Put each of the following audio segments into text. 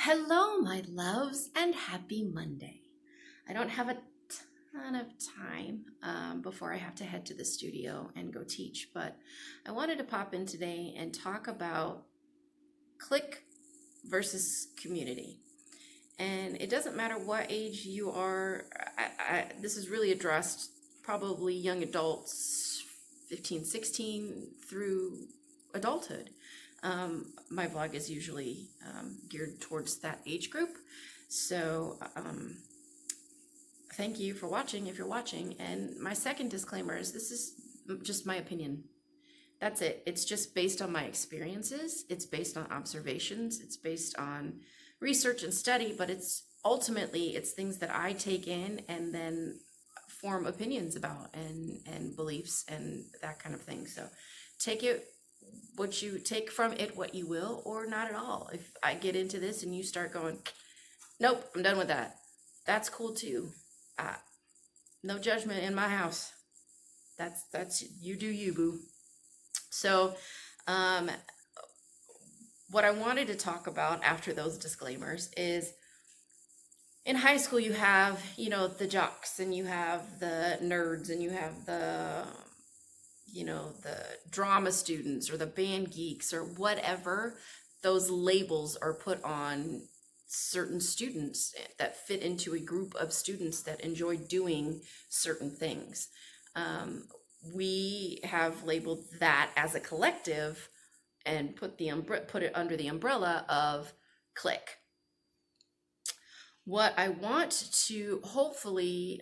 Hello, my loves, and happy Monday. I don't have a ton of time before I have to head to the studio and go teach, but I wanted to pop in today and talk about clique versus community. And it doesn't matter what age you are, this is really addressed probably young adults, 15, 16 through adulthood. My vlog is usually geared towards that age group. So thank you for watching if you're watching. And my second disclaimer is this is just my opinion. That's it. It's just based on my experiences. It's based on observations. It's based on research and study, but it's things that I take in and then form opinions about and beliefs and that kind of thing. So take from it what you will, or not at all. If I get into this and you start going, nope, I'm done with that, that's cool too. No judgment in my house. That's you do you, boo. So what I wanted to talk about after those disclaimers is in high school you have, the jocks, and you have the nerds, and you have the drama students or the band geeks or whatever those labels are put on certain students that fit into a group of students that enjoy doing certain things. We have labeled that as a collective and put it under the umbrella of clique. What I want to hopefully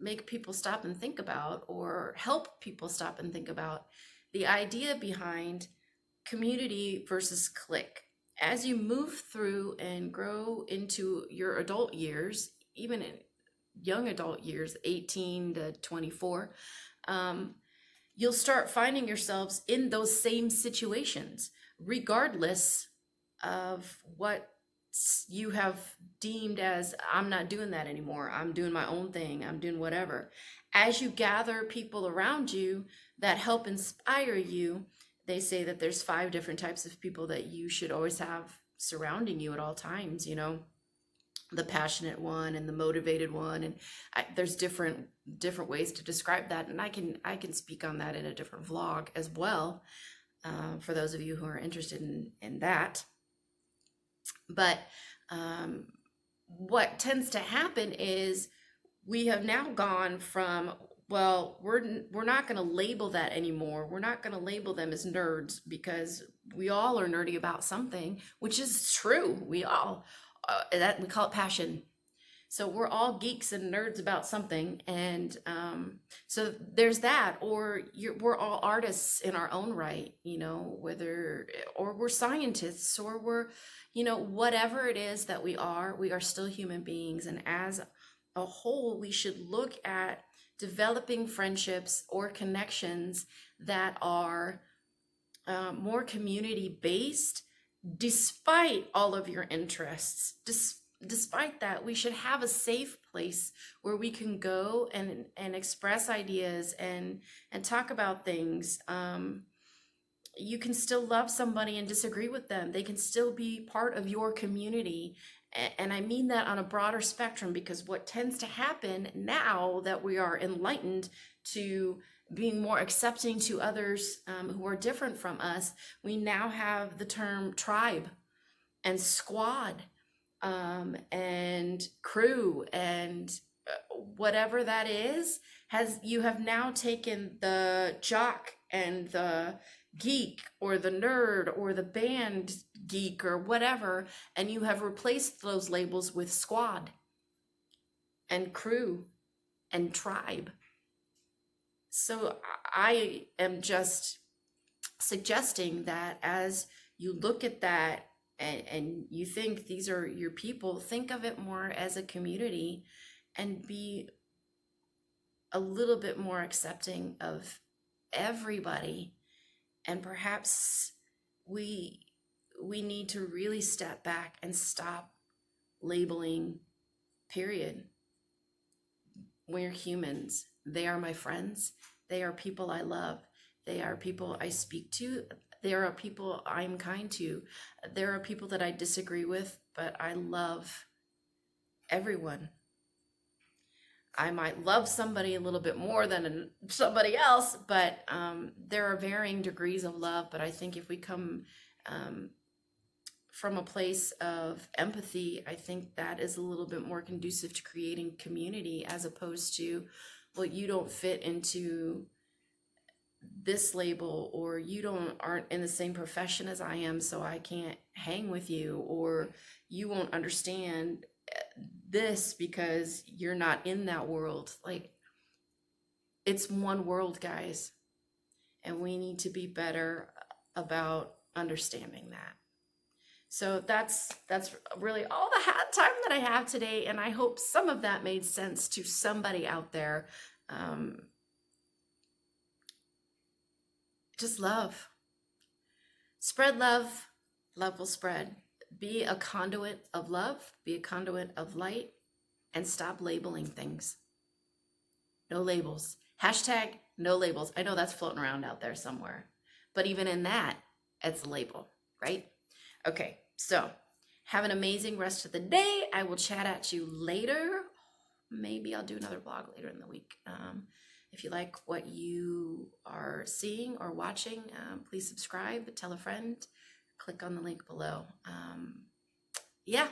make people stop and think about, or help people stop and think about, the idea behind community versus clique. As you move through and grow into your adult years, even in young adult years, 18 to 24, you'll start finding yourselves in those same situations, regardless of what you have deemed as, I'm not doing that anymore, I'm doing my own thing, I'm doing whatever. As you gather people around you that help inspire you, they say that there's 5 different types of people that you should always have surrounding you at all times, the passionate one and the motivated one, and there's different ways to describe that, and I can speak on that in a different vlog as well, for those of you who are interested in that. But what tends to happen is we have now gone from, well, we're not going to label that anymore. We're not going to label them as nerds, because we all are nerdy about something, which is true. We all that we call it passion. So we're all geeks and nerds about something, and so there's that. Or we're all artists in our own right, or we're scientists, or we're, whatever it is that we are still human beings. And as a whole, we should look at developing friendships or connections that are more community based, despite all of your interests. Despite that, we should have a safe place where we can go and express ideas and talk about things. You can still love somebody and disagree with them. They can still be part of your community. And I mean that on a broader spectrum, because what tends to happen now that we are enlightened to being more accepting to others who are different from us, we now have the term tribe and squad, and crew, and whatever that is. You have now taken the jock and the geek or the nerd or the band geek or whatever, and you have replaced those labels with squad and crew and tribe. So I am just suggesting that as you look at that and you think these are your people, think of it more as a community and be a little bit more accepting of everybody. And perhaps we need to really step back and stop labeling, period. We're humans. They are my friends. They are people I love. They are people I speak to There are people I'm kind to. There are people that I disagree with, but I love everyone. I might love somebody a little bit more than somebody else, but there are varying degrees of love. But I think if we come um, from a place of empathy, I think that is a little bit more conducive to creating community as opposed to, well, you don't fit into this label, or you aren't in the same profession as I am, so I can't hang with you, or you won't understand this because you're not in that world. Like, it's one world, guys, and we need to be better about understanding that. So that's really all the time that I have today, and I hope some of that made sense to somebody out there. Just love. Spread love. Love will spread. Be a conduit of love. Be a conduit of light. And stop labeling things. No labels. Hashtag no labels. I know that's floating around out there somewhere. But even in that, it's a label, right? Okay, so have an amazing rest of the day. I will chat at you later. Maybe I'll do another blog later in the week. If you like what you are seeing or watching, please subscribe, tell a friend, click on the link below. Yeah,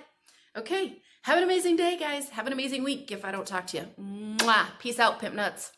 okay. Have an amazing day, guys. Have an amazing week if I don't talk to you. Mwah. Peace out, Pimp Nuts.